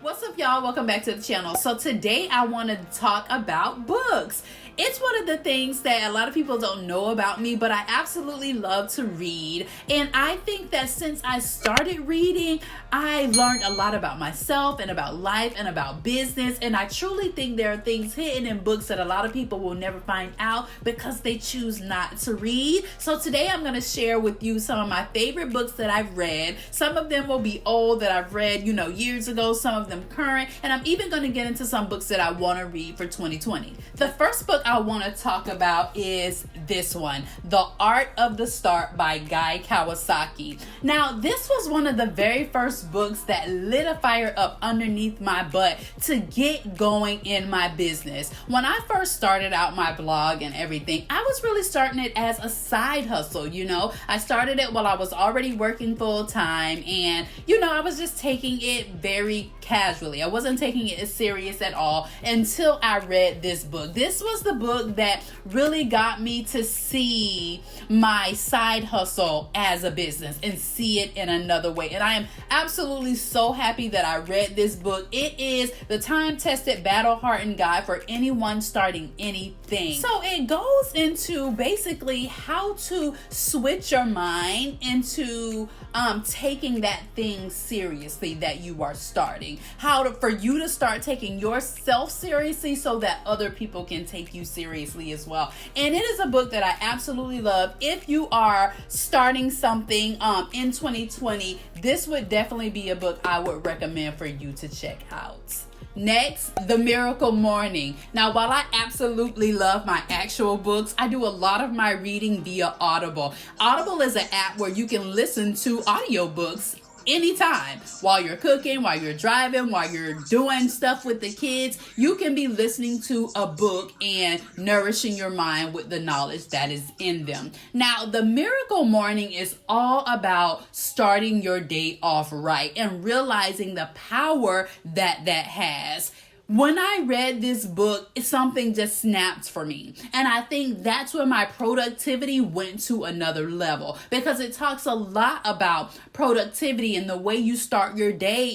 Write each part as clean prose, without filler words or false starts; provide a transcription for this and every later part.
What's up, y'all? Welcome back to the channel. So today I want to talk about books. It's one of the things that a lot of people don't know about me, but I absolutely love to read. And I think that since I started reading, I learned a lot about myself and about life and about business. And I truly think there are things hidden in books that a lot of people will never find out because they choose not to read. So today I'm going to share with you some of my favorite books that I've read. Some of them will be old that I've read, years ago, some of them current, and I'm even going to get into some books that I want to read for 2020. The first book I want to talk about is this one, The Art of the Start by Guy Kawasaki. Now, this was one of the very first books that lit a fire up underneath my butt to get going in my business. When I first started out my blog and everything, I was really starting it as a side hustle, I started it while I was already working full time, and I was just taking it very casually. I wasn't taking it as serious at all until I read this book. This was the book that really got me to see my side hustle as a business and see it in another way. And I am absolutely so happy that I read this book. It is the time-tested, battle-hardened guide for anyone starting anything. So it goes into basically how to switch your mind into taking that thing seriously that you are starting. For you to start taking yourself seriously so that other people can take you seriously as well. And it is a book that I absolutely love. If you are starting something in 2020, this would definitely be a book I would recommend for you to check out. Next, The Miracle Morning. Now, while I absolutely love my actual books, I do a lot of my reading via Audible. Audible is an app where you can listen to audiobooks anytime. While you're cooking, while you're driving, while you're doing stuff with the kids, you can be listening to a book and nourishing your mind with the knowledge that is in them. Now, The Miracle Morning is all about starting your day off right and realizing the power that has. When I read this book, something just snapped for me. And I think that's where my productivity went to another level, because it talks a lot about productivity, and the way you start your day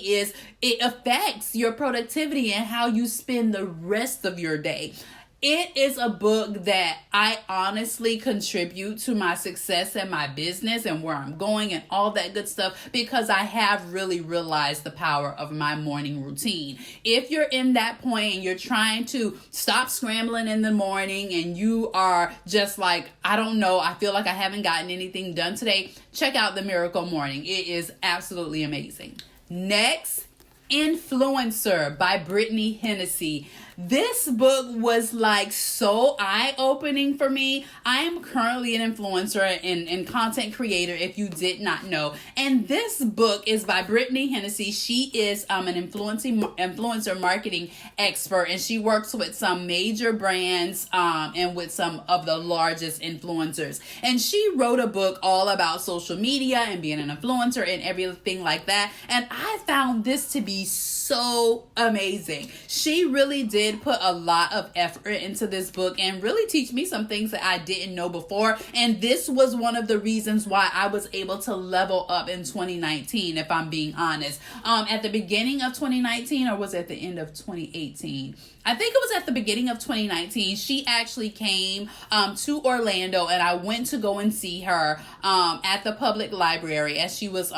it affects your productivity and how you spend the rest of your day. It is a book that I honestly contribute to my success and my business and where I'm going and all that good stuff, because I have really realized the power of my morning routine. If you're in that point and you're trying to stop scrambling in the morning and you are just like, I don't know, I feel like I haven't gotten anything done today, check out The Miracle Morning. It is absolutely amazing. Next, Influencer by Brittany Hennessy. This book was so eye-opening for me. I am currently an influencer and content creator, if you did not know. And this book is by Brittany Hennessy. She is an influencer marketing expert, and she works with some major brands and with some of the largest influencers. And she wrote a book all about social media and being an influencer and everything like that. And I found this to be so amazing. She really did put a lot of effort into this book and really teach me some things that I didn't know before. And this was one of the reasons why I was able to level up in 2019, if I'm being honest. At the beginning of 2019, or was it at the end of 2018? I think it was at the beginning of 2019. She actually came to Orlando, and I went to go and see her at the public library as she was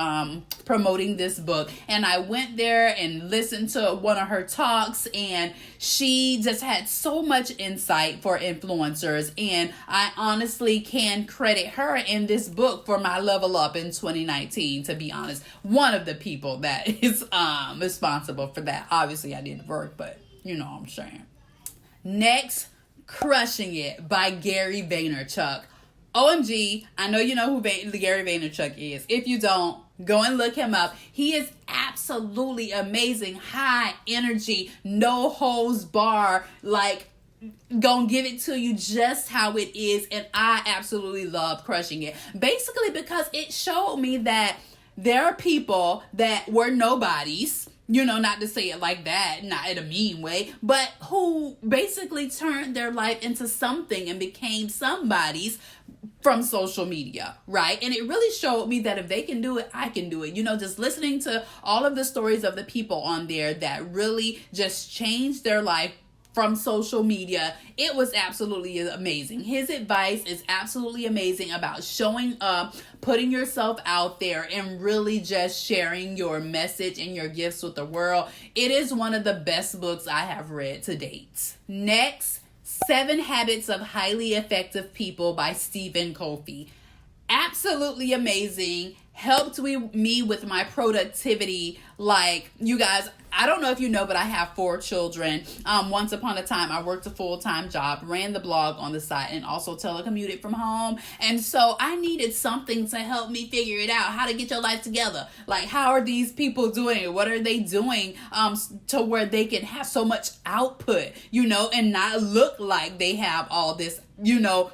promoting this book. And I went there and listened to one of her talks, and she just had so much insight for influencers. And I honestly can credit her in this book for my level up in 2019, to be honest. One of the people that is responsible for that. Obviously, I didn't work, but you know what I'm saying. Next, Crushing It by Gary Vaynerchuk. OMG, I know you know who Gary Vaynerchuk is. If you don't, go and look him up. He is absolutely amazing. High energy, no holds bar, gonna give it to you just how it is. And I absolutely love Crushing It. Basically because it showed me that there are people that were nobodies, not to say it like that, not in a mean way, but who basically turned their life into something and became somebody's from social media, right? And it really showed me that if they can do it, I can do it. Just listening to all of the stories of the people on there that really just changed their life from social media, it was absolutely amazing. His advice is absolutely amazing about showing up, putting yourself out there, and really just sharing your message and your gifts with the world. It is one of the best books I have read to date. Next, 7 Habits of Highly Effective People by Stephen Covey. Absolutely amazing. Helped me with my productivity. Like, you guys, I don't know if you know, but I have 4 children. Once upon a time, I worked a full-time job, ran the blog on the side, and also telecommuted from home. And so I needed something to help me figure it out, how to get your life together. Like, how are these people doing it? What are they doing to where they can have so much output, and not look like they have all this,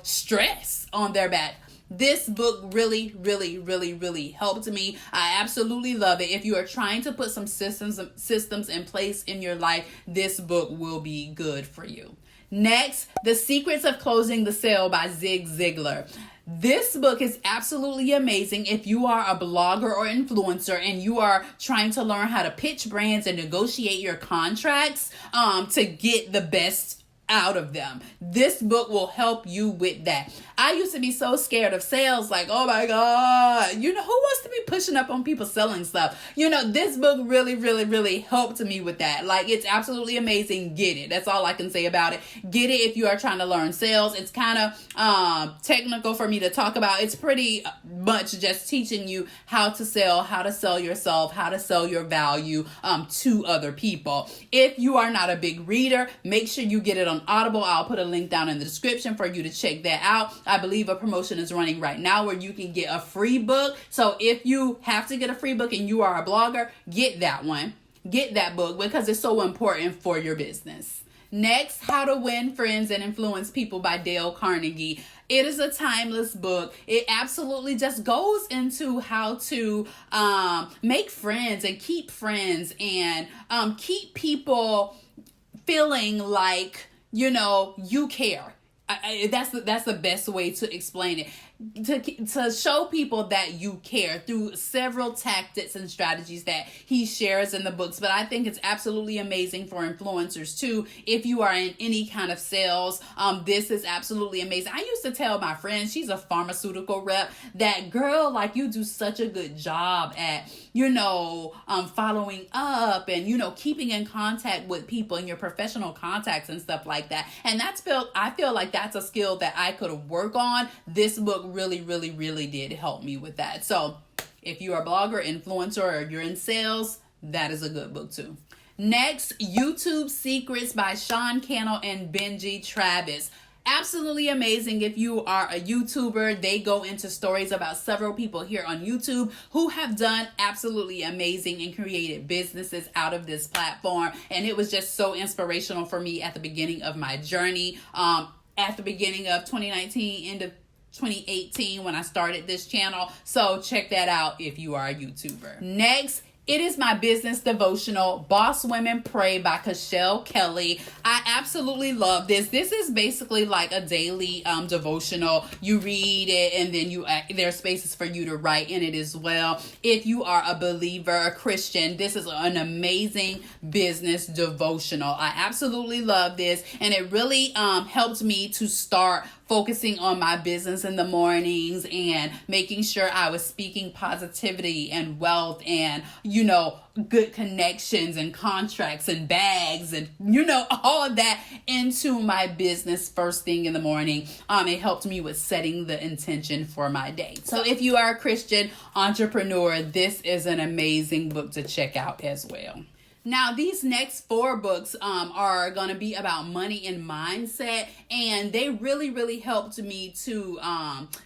stress on their back. This book really, really, really, really helped me. I absolutely love it. If you are trying to put some systems in place in your life, this book will be good for you. Next, The Secrets of Closing the Sale by Zig Ziglar. This book is absolutely amazing if you are a blogger or influencer and you are trying to learn how to pitch brands and negotiate your contracts to get the best out of them. This book will help you with that. I used to be so scared of sales, like, oh my God, who wants to be pushing up on people selling stuff? This book really, really, really helped me with that. Like, it's absolutely amazing. Get it. That's all I can say about it. Get it if you are trying to learn sales. It's kind of technical for me to talk about. It's pretty much just teaching you how to sell yourself, how to sell your value to other people. If you are not a big reader, make sure you get it on Audible. I'll put a link down in the description for you to check that out. I believe a promotion is running right now where you can get a free book. So if you have to get a free book and you are a blogger, get that one. Get that book because it's so important for your business. Next, How to Win Friends and Influence People by Dale Carnegie. It is a timeless book. It absolutely just goes into how to make friends and keep friends and keep people feeling like, you care. That's the best way to explain it. To show people that you care through several tactics and strategies that he shares in the books. But I think it's absolutely amazing for influencers too. If you are in any kind of sales, this is absolutely amazing. I used to tell my friend, she's a pharmaceutical rep, that girl, like, you do such a good job at, following up and, keeping in contact with people in your professional contacts and stuff like that. And I feel like that's a skill that I could work on. This book really, really, really did help me with that. So if you're a blogger, influencer, or you're in sales, that is a good book too. Next, YouTube Secrets by Sean Cannell and Benji Travis. Absolutely amazing. If you are a YouTuber, they go into stories about several people here on YouTube who have done absolutely amazing and created businesses out of this platform. And it was just so inspirational for me at the beginning of my journey. At the beginning of 2019, end of 2018 when I started this channel. So check that out if you are a YouTuber. Next, it is my business devotional, Boss Women Pray by Cashel Kelly. I absolutely love this. This is basically like a daily devotional. You read it and then there are spaces for you to write in it as well. If you are a believer, a Christian, this is an amazing business devotional. I absolutely love this, and it really helped me to start focusing on my business in the mornings and making sure I was speaking positivity and wealth and, good connections and contracts and bags and, all of that into my business first thing in the morning. It helped me with setting the intention for my day. So if you are a Christian entrepreneur, this is an amazing book to check out as well. Now, these next 4 books are going to be about money and mindset, and they really, really helped me to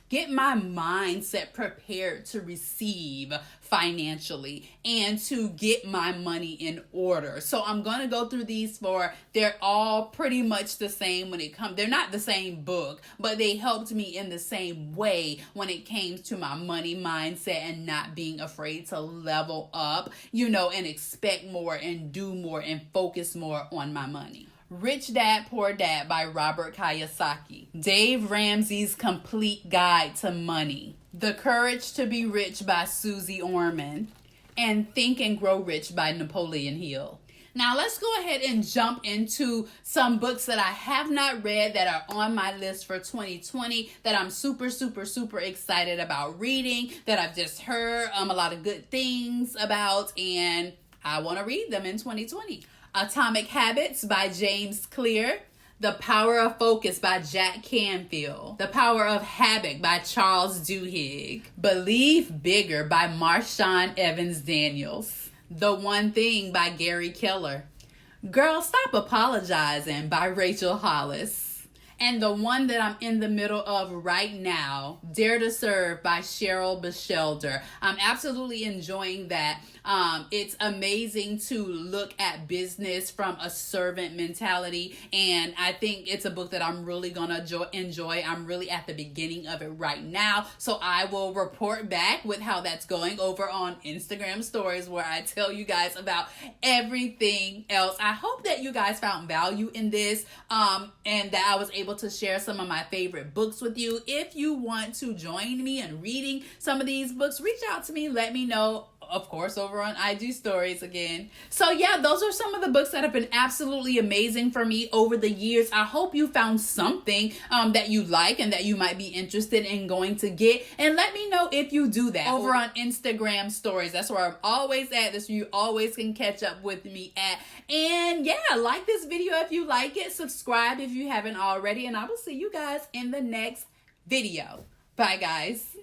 get my mindset prepared to receive financially and to get my money in order. So I'm going to go through these 4. They're all pretty much the same when it comes. They're not the same book, but they helped me in the same way when it came to my money mindset and not being afraid to level up, and expect more and do more and focus more on my money. Rich Dad, Poor Dad by Robert Kiyosaki. Dave Ramsey's Complete Guide to Money. The Courage to Be Rich by Susie Orman. And Think and Grow Rich by Napoleon Hill. Now let's go ahead and jump into some books that I have not read that are on my list for 2020 that I'm super excited about reading, that I've just heard a lot of good things about, and I want to read them in 2020. Atomic Habits by James Clear. The Power of Focus by Jack Canfield. The Power of Habit by Charles Duhigg. Believe Bigger by Marshawn Evans Daniels. The One Thing by Gary Keller. Girl, Stop Apologizing by Rachel Hollis. And the one that I'm in the middle of right now, Dare to Serve by Cheryl Bachelder. I'm absolutely enjoying that. It's amazing to look at business from a servant mentality, and I think it's a book that I'm really gonna enjoy. I'm really at the beginning of it right now, so I will report back with how that's going over on Instagram stories, where I tell you guys about everything else. I hope that you guys found value in this, and that I was able to share some of my favorite books with you. If you want to join me in reading some of these books, reach out to me, let me know, of course, over on IG stories again. So yeah, those are some of the books that have been absolutely amazing for me over the years. I hope you found something that you like and that you might be interested in going to get. And let me know if you do that over on Instagram stories. That's where I'm always at. That's where you always can catch up with me at. And yeah, like this video if you like it. Subscribe if you haven't already. And I will see you guys in the next video. Bye, guys.